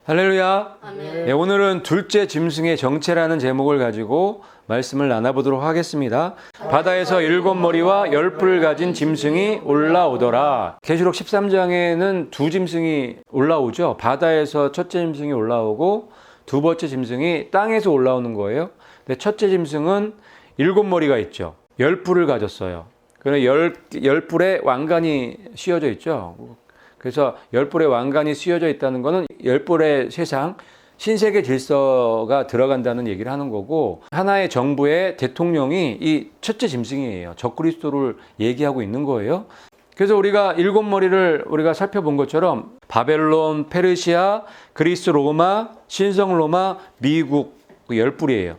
할렐루야. 아멘. 네, 오늘은 둘째 짐승의 정체라는 제목을 가지고 말씀을 나눠보도록 하겠습니다. 바다에서 7머리와 10뿔을 가진 짐승이 올라오더라. 계시록 13장에는 두 짐승이 올라오죠. 바다에서 첫째 짐승이 올라오고 두 번째 짐승이 땅에서 올라오는 거예요. 근데 첫째 짐승은 7머리가 있죠. 10뿔을 가졌어요. 그래서 10뿔에 왕관이 씌워져 있죠. 그래서 10뿔의 왕관이 씌워져 있다는 것은 10뿔의 세상, 신세계 질서가 들어간다는 얘기를 하는 거고, 하나의 정부의 대통령이 이 첫째 짐승이에요. 적그리스도를 얘기하고 있는 거예요. 그래서 우리가 7머리를 우리가 살펴본 것처럼 바벨론, 페르시아, 그리스 로마, 신성 로마, 미국 10뿔이에요.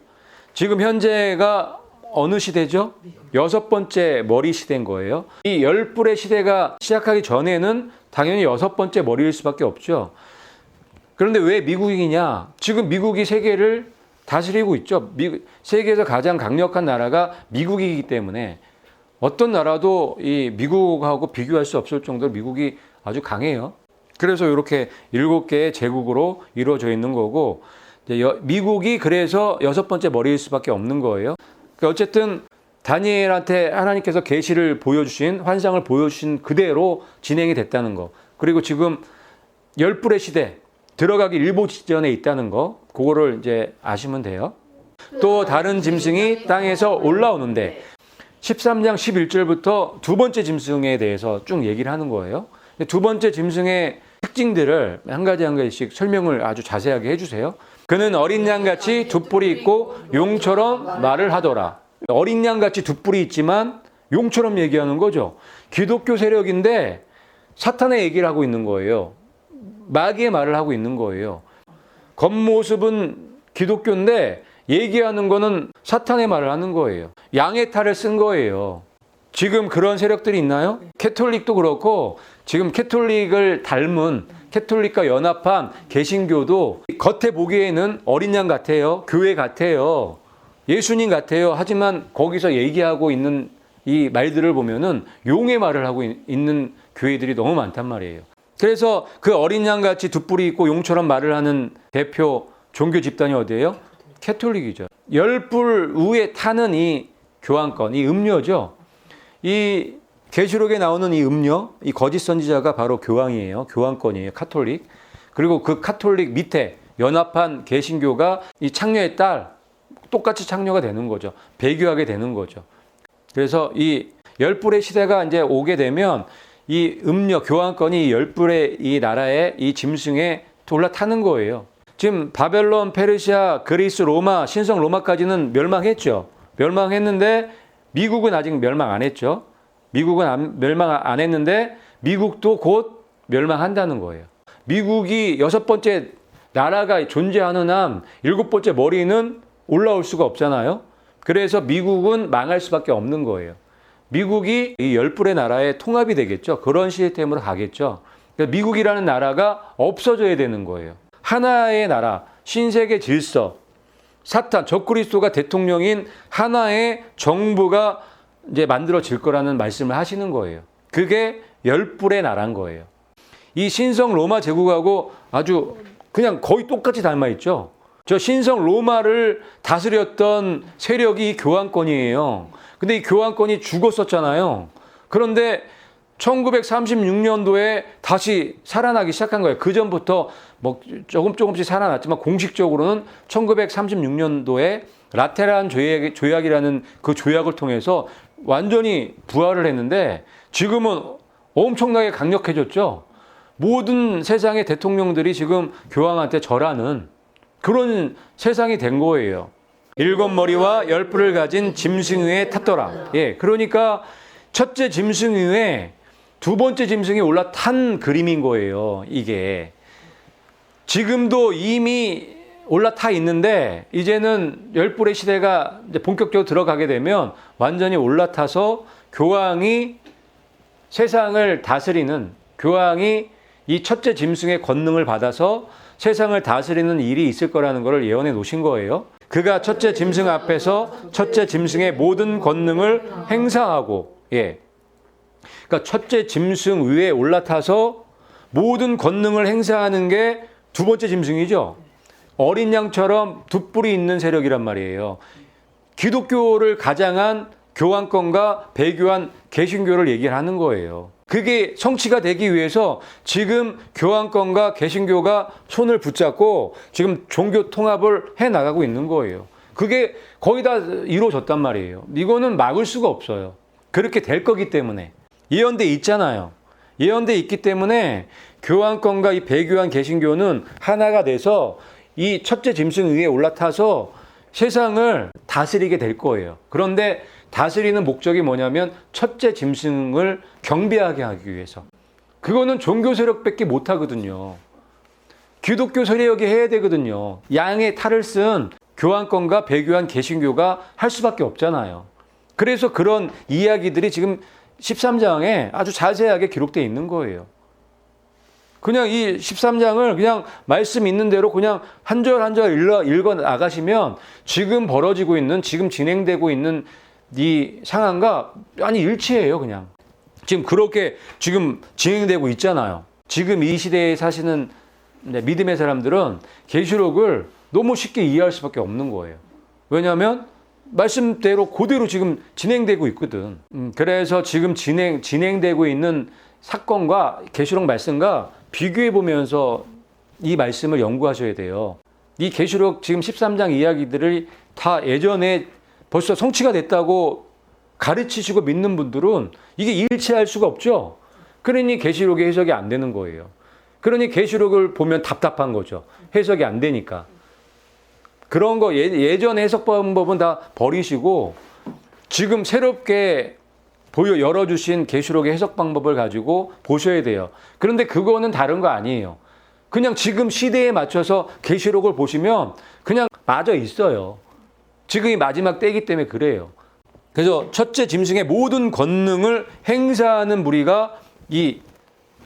지금 현재가 어느 시대죠? 6번째 머리 시대인 거예요. 이 10뿔의 시대가 시작하기 전에는 당연히 6번째 머리일 수밖에 없죠. 그런데 왜 미국이냐? 지금 미국이 세계를 다스리고 있죠. 세계에서 가장 강력한 나라가 미국이기 때문에 어떤 나라도 이 미국하고 비교할 수 없을 정도로 미국이 아주 강해요. 그래서 이렇게 7개의 제국으로 이루어져 있는 거고, 미국이 그래서 6번째 머리일 수밖에 없는 거예요. 어쨌든 다니엘한테 하나님께서 계시를 보여주신, 환상을 보여주신 그대로 진행이 됐다는 거. 그리고 지금 10뿔의 시대 들어가기 일보 직전에 있다는 거, 그거를 이제 아시면 돼요. 또 다른 짐승이 땅에서 올라오는데 13장 11절부터 두 번째 짐승에 대해서 쭉 얘기를 하는 거예요. 두 번째 짐승의 특징들을 한 가지씩 설명을 아주 자세하게 해주세요. 그는 어린 양같이 두 뿔이 있고 용처럼 말을 하더라. 어린 양같이 두 뿔이 있지만 용처럼 얘기하는 거죠. 기독교 세력인데 사탄의 얘기를 하고 있는 거예요. 마귀의 말을 하고 있는 거예요. 겉모습은 기독교인데 얘기하는 거는 사탄의 말을 하는 거예요. 양의 탈을 쓴 거예요. 지금 그런 세력들이 있나요? 캐톨릭도 그렇고 지금 캐톨릭을 닮은 캐톨릭과 연합한 개신교도 겉에 보기에는 어린 양 같아요. 교회 같아요. 예수님 같아요. 하지만 거기서 얘기하고 있는 이 말들을 보면은 용의 말을 하고 있는 교회들이 너무 많단 말이에요. 그래서 그 어린 양같이 두 뿔이 있고 용처럼 말을 하는 대표 종교 집단이 어디예요? 캐톨릭이죠. 10뿔 위에 타는 이 교환권, 이 음료죠. 이 계시록에 나오는 이 음료, 이 거짓 선지자가 바로 교황이에요. 교환권이에요. 카톨릭. 그리고 그 카톨릭 밑에 연합한 개신교가 이 창녀의 딸, 똑같이 창녀가 되는 거죠. 배교하게 되는 거죠. 그래서 이 10뿔의 시대가 이제 오게 되면 이 음료, 교환권이 10뿔의 이 나라의 이 짐승에 올라타는 거예요. 지금 바벨론, 페르시아, 그리스, 로마, 신성 로마까지는 멸망했죠. 멸망했는데 미국은 아직 멸망 안 했죠. 미국은 멸망 안 했는데 미국도 곧 멸망한다는 거예요. 미국이 6번째 나라가 존재하는 한 7번째 머리는 올라올 수가 없잖아요. 그래서 미국은 망할 수밖에 없는 거예요. 미국이 이 10뿔의 나라의 통합이 되겠죠. 그런 시스템으로 가겠죠. 미국이라는 나라가 없어져야 되는 거예요. 하나의 나라, 신세계 질서, 사탄, 적그리스도가 대통령인 하나의 정부가 이제 만들어질 거라는 말씀을 하시는 거예요. 그게 10뿔의 나라인 거예요. 이 신성 로마 제국하고 아주 그냥 거의 똑같이 닮아 있죠. 저 신성 로마를 다스렸던 세력이 교환권이에요. 근데 이 교환권이 죽었었잖아요. 그런데 1936년도에 다시 살아나기 시작한 거예요. 그 전부터 뭐 조금씩 살아났지만 공식적으로는 1936년도에 라테란 조약이라는 그 조약을 통해서 완전히 부활을 했는데 지금은 엄청나게 강력해졌죠. 모든 세상의 대통령들이 지금 교황한테 절하는 그런 세상이 된 거예요. 7머리와 10뿔을 가진 짐승 위에 탔더라. 예, 그러니까 첫째 짐승 위에 두 번째 짐승이 올라탄 그림인 거예요. 이게 지금도 이미 올라타 있는데 이제는 10뿔의 시대가 이제 본격적으로 들어가게 되면 완전히 올라타서 교황이 세상을 다스리는, 교황이 이 첫째 짐승의 권능을 받아서 세상을 다스리는 일이 있을 거라는 것을 예언해 놓으신 거예요. 그가 첫째 짐승 앞에서 첫째 짐승의 모든 권능을 행사하고, 예. 그러니까 첫째 짐승 위에 올라타서 모든 권능을 행사하는 게 두 번째 짐승이죠. 어린 양처럼 두 뿔이 있는 세력이란 말이에요. 기독교를 가장한 교환권과 배교한 개신교를 얘기를 하는 거예요. 그게 성취가 되기 위해서 지금 교환권과 개신교가 손을 붙잡고 지금 종교 통합을 해 나가고 있는 거예요. 그게 거의 다 이루어졌단 말이에요. 이거는 막을 수가 없어요. 그렇게 될 거기 때문에. 예언돼 있잖아요. 예언돼 있기 때문에 교환권과 이 배교한 개신교는 하나가 돼서 이 첫째 짐승 위에 올라타서 세상을 다스리게 될 거예요. 그런데 다스리는 목적이 뭐냐면 첫째 짐승을 경배하게 하기 위해서. 그거는 종교 세력밖에 못 하거든요. 기독교 세력이 해야 되거든요. 양의 탈을 쓴 교환권과 배교한 개신교가 할 수밖에 없잖아요. 그래서 그런 이야기들이 지금 13장에 아주 자세하게 기록되어 있는 거예요. 그냥 이 13장을 그냥 말씀 있는 대로 그냥 한 절 한 절 읽어 나가시면 지금 벌어지고 있는, 지금 진행되고 있는 이 상황과 아니 일치해요. 그냥 지금 그렇게 지금 진행되고 있잖아요. 지금 이 시대에 사시는 믿음의 사람들은 계시록을 너무 쉽게 이해할 수밖에 없는 거예요. 왜냐하면 말씀대로 그대로 지금 진행되고 있거든. 그래서 지금 진행되고 있는 사건과 계시록 말씀과 비교해 보면서 이 말씀을 연구하셔야 돼요. 이 계시록 지금 13장 이야기들을 다 예전에 벌써 성취가 됐다고 가르치시고 믿는 분들은 이게 일치할 수가 없죠. 그러니 계시록의 해석이 안 되는 거예요. 그러니 계시록을 보면 답답한 거죠. 해석이 안 되니까. 그런 거 예전 해석 방법은 다 버리시고 지금 새롭게 열어주신 계시록의 해석 방법을 가지고 보셔야 돼요. 그런데 그거는 다른 거 아니에요. 그냥 지금 시대에 맞춰서 계시록을 보시면 그냥 맞아 있어요. 지금이 마지막 때이기 때문에 그래요. 그래서 첫째 짐승의 모든 권능을 행사하는 무리가 이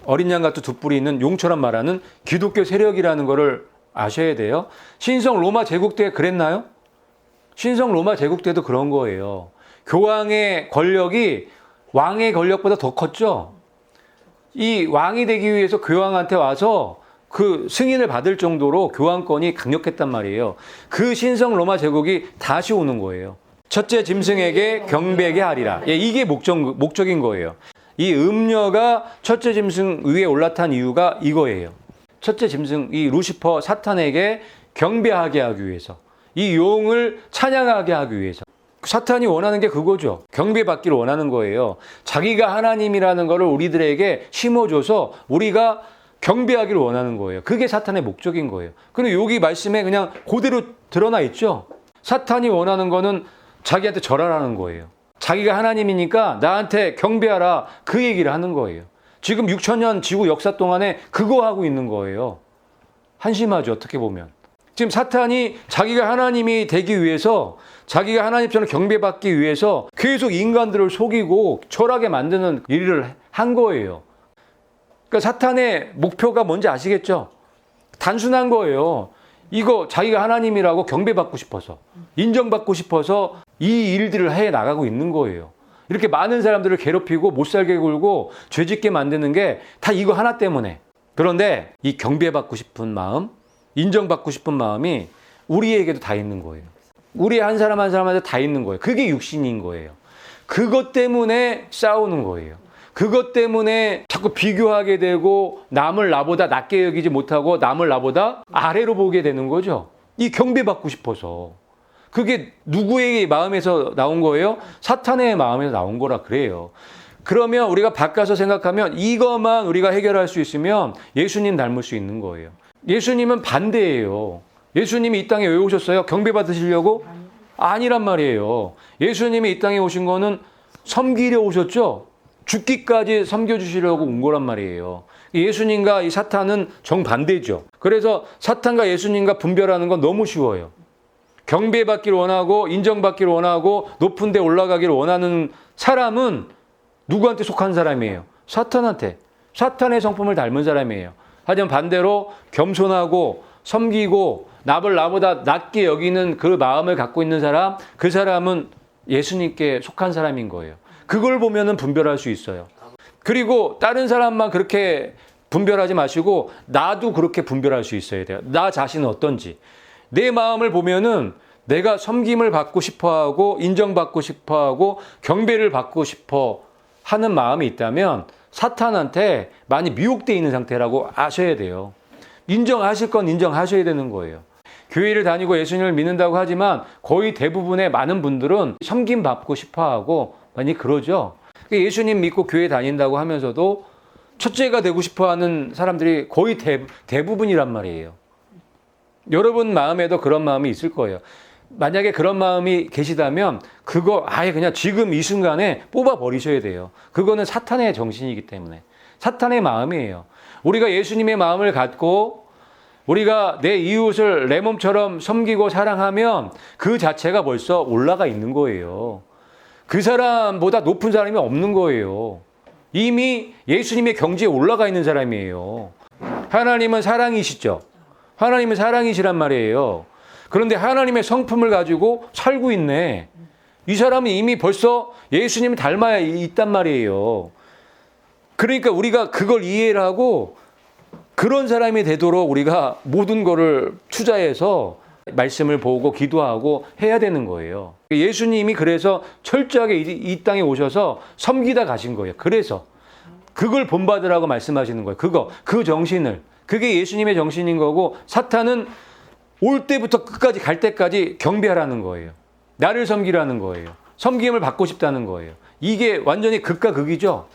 어린 양 같은 두 뿔이 있는 용처럼 말하는 기독교 세력이라는 거를 아셔야 돼요. 신성 로마 제국 때 그랬나요? 신성 로마 제국 때도 그런 거예요. 교황의 권력이 왕의 권력보다 더 컸죠. 이 왕이 되기 위해서 교황한테 와서 그 승인을 받을 정도로 교황권이 강력했단 말이에요. 그 신성 로마 제국이 다시 오는 거예요. 첫째 짐승에게 경배하게 하리라. 이게 목적인 거예요. 이 음녀가 첫째 짐승 위에 올라탄 이유가 이거예요. 첫째 짐승, 이 루시퍼 사탄에게 경배하게 하기 위해서, 이 용을 찬양하게 하기 위해서. 사탄이 원하는 게 그거죠. 경배받기를 원하는 거예요. 자기가 하나님이라는 거를 우리들에게 심어줘서 우리가 경배하기를 원하는 거예요. 그게 사탄의 목적인 거예요. 근데 여기 말씀에 그냥 그대로 드러나 있죠. 사탄이 원하는 거는 자기한테 절하라는 거예요. 자기가 하나님이니까 나한테 경배하라, 그 얘기를 하는 거예요. 지금 6,000년 지구 역사 동안에 그거 하고 있는 거예요. 한심하죠, 어떻게 보면. 지금 사탄이 자기가 하나님이 되기 위해서, 자기가 하나님처럼 경배받기 위해서 계속 인간들을 속이고 철하게 만드는 일을 한 거예요. 그러니까 사탄의 목표가 뭔지 아시겠죠? 단순한 거예요. 이거 자기가 하나님이라고 경배받고 싶어서, 인정받고 싶어서 이 일들을 해 나가고 있는 거예요. 이렇게 많은 사람들을 괴롭히고 못 살게 굴고 죄짓게 만드는 게 다 이거 하나 때문에. 그런데 이 경배받고 싶은 마음, 인정받고 싶은 마음이 우리에게도 다 있는 거예요. 우리 한 사람 한 사람한테 다 있는 거예요. 그게 육신인 거예요. 그것 때문에 싸우는 거예요. 그것 때문에 자꾸 비교하게 되고 남을 나보다 낮게 여기지 못하고 남을 나보다 아래로 보게 되는 거죠. 이 경배받고 싶어서. 그게 누구의 마음에서 나온 거예요? 사탄의 마음에서 나온 거라 그래요. 그러면 우리가 바꿔서 생각하면 이것만 우리가 해결할 수 있으면 예수님 닮을 수 있는 거예요. 예수님은 반대예요. 예수님이 이 땅에 왜 오셨어요? 경배받으시려고? 아니란 말이에요. 예수님이 이 땅에 오신 거는 섬기려 오셨죠? 죽기까지 섬겨주시려고 온 거란 말이에요. 예수님과 이 사탄은 정반대죠. 그래서 사탄과 예수님과 분별하는 건 너무 쉬워요. 경배받기를 원하고 인정받기를 원하고 높은 데 올라가기를 원하는 사람은 누구한테 속한 사람이에요? 사탄한테. 사탄의 성품을 닮은 사람이에요. 하지만 반대로 겸손하고 섬기고 남을 나보다 낮게 여기는 그 마음을 갖고 있는 사람, 그 사람은 예수님께 속한 사람인 거예요. 그걸 보면은 분별할 수 있어요. 그리고 다른 사람만 그렇게 분별하지 마시고 나도 그렇게 분별할 수 있어야 돼요. 나 자신은 어떤지. 내 마음을 보면은 내가 섬김을 받고 싶어하고 인정받고 싶어하고 경배를 받고 싶어 하는 마음이 있다면 사탄한테 많이 미혹되어 있는 상태라고 아셔야 돼요. 인정하실 건 인정하셔야 되는 거예요. 교회를 다니고 예수님을 믿는다고 하지만 거의 대부분의 많은 분들은 섬김받고 싶어하고 많이 그러죠. 예수님 믿고 교회 다닌다고 하면서도 첫째가 되고 싶어하는 사람들이 거의 대부분이란 말이에요. 여러분 마음에도 그런 마음이 있을 거예요. 만약에 그런 마음이 계시다면 그거 아예 그냥 지금 이 순간에 뽑아 버리셔야 돼요. 그거는 사탄의 정신이기 때문에. 사탄의 마음이에요. 우리가 예수님의 마음을 갖고 우리가 내 이웃을 내 몸처럼 섬기고 사랑하면 그 자체가 벌써 올라가 있는 거예요. 그 사람보다 높은 사람이 없는 거예요. 이미 예수님의 경지에 올라가 있는 사람이에요. 하나님은 사랑이시죠. 하나님은 사랑이시란 말이에요. 그런데 하나님의 성품을 가지고 살고 있네. 이 사람은 이미 벌써 예수님을 닮아 있단 말이에요. 그러니까 우리가 그걸 이해를 하고 그런 사람이 되도록 우리가 모든 거를 투자해서 말씀을 보고 기도하고 해야 되는 거예요. 예수님이 그래서 철저하게 이 땅에 오셔서 섬기다 가신 거예요. 그래서 그걸 본받으라고 말씀하시는 거예요. 그 정신을. 그게 예수님의 정신인 거고 사탄은 올 때부터 끝까지 갈 때까지 경배하라는 거예요. 나를 섬기라는 거예요. 섬김을 받고 싶다는 거예요. 이게 완전히 극과 극이죠.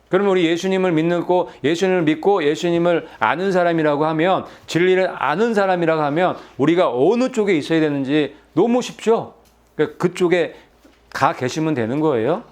그러면 우리 예수님을 믿고 예수님을 아는 사람이라고 하면 진리를 아는 사람이라고 하면 우리가 어느 쪽에 있어야 되는지 너무 쉽죠. 그쪽에 가 계시면 되는 거예요.